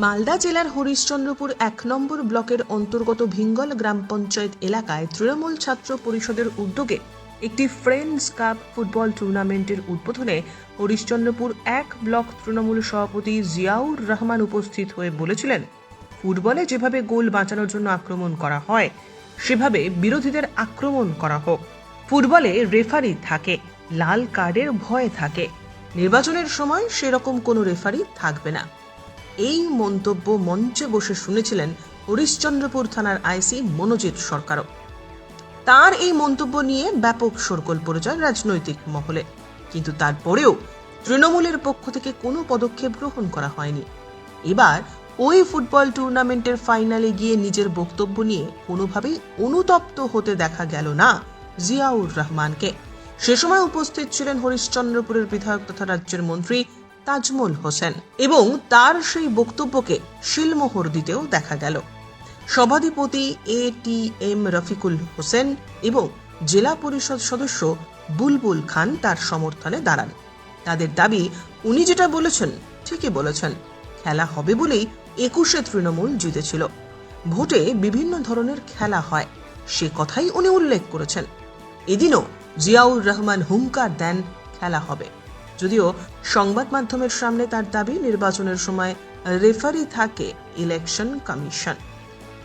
মালদা জেলার হরিশ্চন্দ্রপুর ১ নম্বর ব্লকের অন্তর্গত ভিঙ্গল গ্রাম পঞ্চায়েত এলাকায় তৃণমূল ছাত্র পরিষদের উদ্যোগে একটি ফ্রেন্ডস কাপ ফুটবল টুর্নামেন্টের উদ্বোধনে হরিশ্চন্দ্রপুর ১ ব্লক তৃণমূল সভাপতি জিয়াউর রহমান উপস্থিত হয়ে বলেছিলেন, ফুটবলে যেভাবে গোল বাঁচানোর জন্য আক্রমণ করা হয় সেভাবে বিরোধীদের আক্রমণ করা হোক। ফুটবলে রেফারি থাকে, লাল কার্ডের ভয় থাকে, নির্বাচনের সময় সেরকম কোনো রেফারি থাকবে না। এই মন্তব্য মঞ্চে বসে শুনেছিলেন হরিশ্চন্দ্রপুর থানার আইসি মনোজিৎ সরকারও। তার এই মন্তব্য নিয়ে ব্যাপক শোরগোল পড়ে যায় রাজনৈতিক মহলে, কিন্তু তারপরেও তৃণমূলের পক্ষ থেকে কোনো পদক্ষেপ গ্রহণ করা হয়নি। এবার ওই ফুটবল টুর্নামেন্টের ফাইনালে গিয়ে নিজের বক্তব্য নিয়ে কোনোভাবেই অনুতপ্ত হতে দেখা গেল না জিয়াউর রহমানকে। সে সময় উপস্থিত ছিলেন হরিশ্চন্দ্রপুরের বিধায়ক তথা রাজ্যের মন্ত্রী তাজমল হোসেন এবং তার সেই বক্তব্যকে শিলমোহর দিতেও দেখা গেল সভাধিপতি ATM রফিকুল হোসেন এবং জেলা পরিষদ সদস্য বুলবুল খান তার সমর্থনে দাঁড়ান। তাদের দাবি, উনি যেটা বলেছেন ঠিকই বলেছেন, খেলা হবে বলেই ২১-এ তৃণমূল জিতেছিল। ভোটে বিভিন্ন ধরনের খেলা হয়, সে কথাই উনি উল্লেখ করেছেন। এদিনও জিয়াউর রহমান হুঙ্কার দেন খেলা হবে, যদিও সংবাদ মাধ্যমের সামনে তার দাবি নির্বাচনের সময় রেফারি থাকে ইলেকশন কমিশন,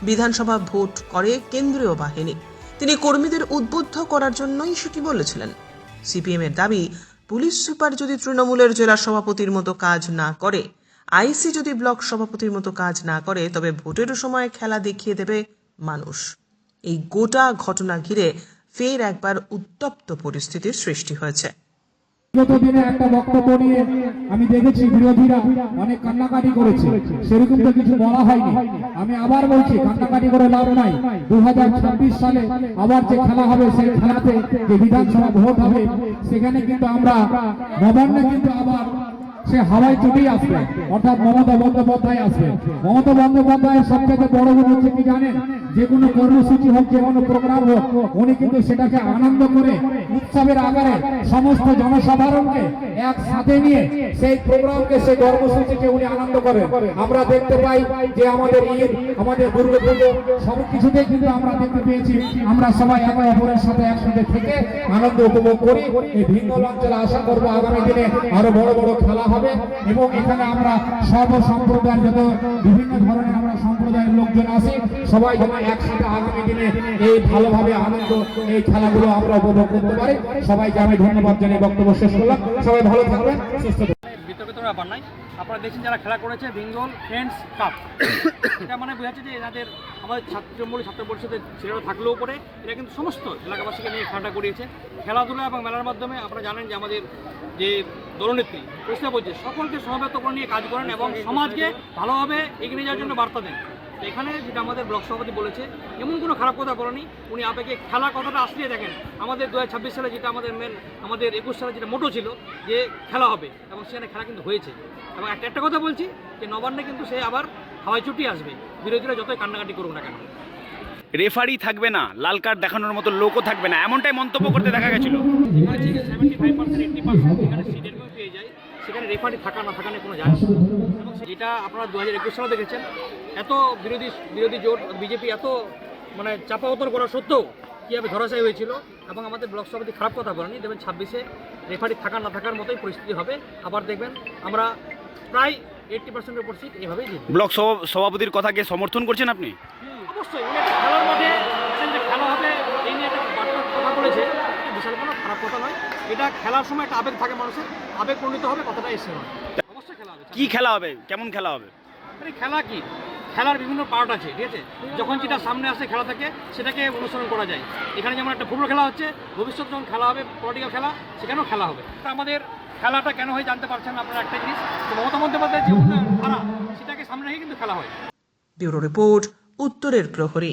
বিধানসভা ভোট করে কেন্দ্রীয় বাহিনী। তিনি কর্মীদের উদ্বুদ্ধ করার জন্যই সেটি বলেছিলেন। সিপিএম এর দাবি, পুলিশ সুপার যদি তৃণমূলের জেলা সভাপতির মতো কাজ না করে, আইসি যদি ব্লক সভাপতির মতো কাজ না করে, তবে ভোটের সময় খেলা দেখিয়ে দেবে মানুষ। এই গোটা ঘটনা ঘিরে ফের একবার উত্তপ্ত পরিস্থিতির সৃষ্টি হয়েছে। বিগত দিনে একটা বক্তব্য নিয়ে আমি দেখেছি বিরোধীরা অনেক কান্নাকাটি করেছে, সেরকম তো কিছু বলা হয়নি। আমি আবার বলছি, কান্নাকাটি করে লাভ নাই। 2026 সালে আবার যে খেলা হবে, সেই খেলাতে যে বিধানসভা ভোট হবে, সেখানে কিন্তু আমরা নবান্নে কিন্তু আবার সে হাওয়ায় চটেই আসবে, অর্থাৎ মমতা বন্দ্যোপাধ্যায় আসবে। মমতা বন্দ্যোপাধ্যায়ের সবচেয়ে বড় গুণ হচ্ছে কি জানেন? যে কোনো কর্মসূচি হোক, যে কোনো প্রোগ্রাম হোক, উনি কিন্তু সেটাকে আনন্দ করে উৎসবের আকারে সমস্ত জনসাধারণকে একসাথে নিয়ে সেই প্রোগ্রামকে, সেই কর্মসূচিকে উনি আনন্দ করেন। আমরা দেখতে পাই যে আমাদের ঈদ, আমাদের দুর্গাপুজো, সব কিছুতেই কিন্তু আমরা দেখতে পেয়েছি আমরা সবাই একে অপরের সাথে একসাথে থেকে আনন্দ উপভোগ করি। এই ভিঙ্গল অঞ্চলে আশা করবো আগামী দিনে আরো বড় বড় খেলা হবে এবং এখানে আমরা সর্বসম্প্রদায়ের যত বিভিন্ন ধরনের আমরা সম্প্রদায়ের লোকজন আছি, সবাই যেন একসাথে আগামী দিনে এই ভালোভাবে আনন্দ এই খেলাগুলো আমরা উপভোগ করতে পারি। সবাইকে আমি ধন্যবাদ জানিয়ে বক্তব্য শেষ করলাম। সবাই ভালো থাকবেন, সুস্থ থাকবেন। বিতর্কিত ব্যাপার নাই, আপনারা দেখছেন যারা খেলা করেছে ভিঙ্গল ফ্রেন্ডস কাপ, এটা মানে বোঝাচ্ছে যে এনাদের আমাদের তৃণমূল ছাত্র পরিষদের ছেলেরা থাকলেও পরে এরা কিন্তু সমস্ত এলাকাবাসীকে নিয়ে খেলাটা করিয়েছে। খেলাধুলা এবং মেলার মাধ্যমে আপনারা জানেন যে আমাদের যে দলনেত্রী কৃষ্ণা বলছে সকলকে সমবেত করে নিয়ে কাজ করেন এবং সমাজকে ভালোভাবে এগিয়ে নিয়ে যাওয়ার জন্য বার্তা দেন। এখানে যেটা আমাদের ব্লক সভাপতি বলেছে, এমন কোনো খারাপ কথা বলেনি। উনি আবেগে খেলা কথাটা আসলে দেখেন আমাদের 2026 সালে যেটা আমাদের আমাদের 21 সালে যেটা মোটো ছিল যে খেলা হবে, এবং সেখানে খেলা কিন্তু হয়েছে। এবং একটা কথা বলছি যে নবান্নে কিন্তু সে আবার হাওয়াই চুটি আসবে, বিরোধীরা যতই কান্নাকাটি করুক না কেন। রেফারি থাকবে না, লাল কার্ড দেখানোর মতো লোকও থাকবে না, এমনটাই মন্তব্য করতে দেখা গেছিল। 75% 80% যেখানে সিটের পেয়ে যায়, সেখানে রেফারি থাকা না থাকা নিয়ে কোনো যায় না। এবং যেটা আপনারা 2021 সালে দেখেছেন, এত বিরোধী জোট বিজেপি এত মানে চাপাউতর করা সত্ত্বেও কীভাবে ধরাশায়ী হয়েছিল। এবং আমাদের ব্লক সভাপতি খারাপ কথা বলেনি। দেখবেন 26-এ রেফারি থাকা না থাকার মতোই পরিস্থিতি হবে। আবার দেখবেন আমরা প্রায় 80%-এর উপর সিট এভাবেই জিতব। ব্লক সভাপতির কথাকে সমর্থন করছেন আপনি? অবশ্যই উনি একটা খেলার মাঠে যে খেলা হবে এই নিয়ে একটা বার্তার কথা বলেছে, বিশাল কোনো খারাপ কথা নয়। এটা খেলার সময় একটা আবেগ থাকে মানুষের, আবেগ প্রণীত হবে, কথাটা এসে নয়। অবশ্যই খেলা হবে। কি খেলা হবে, কেমন খেলা হবে? মানে খেলা কি, খেলার বিভিন্ন পার্ট আছে, ঠিক আছে? যখন যেটা সামনে আসে খেলা থাকে সেটাকে অনুসরণ করা যায়। এখানে যেমন একটা ফুটবল খেলা হচ্ছে, ভবিষ্যৎ যখন খেলা হবে পলিটিক্যাল খেলা, সেখানেও খেলা হবে। আমাদের খেলাটা কেন হয় জানতে পারছেন আপনারা একটা জিনিস, মমতা বন্দ্যোপাধ্যায়ের যে উন্নয়ন ধারা, সেটাকে সামনে রেখে কিন্তু খেলা হয়। ব্যুরো রিপোর্ট, উত্তরের প্রহরী।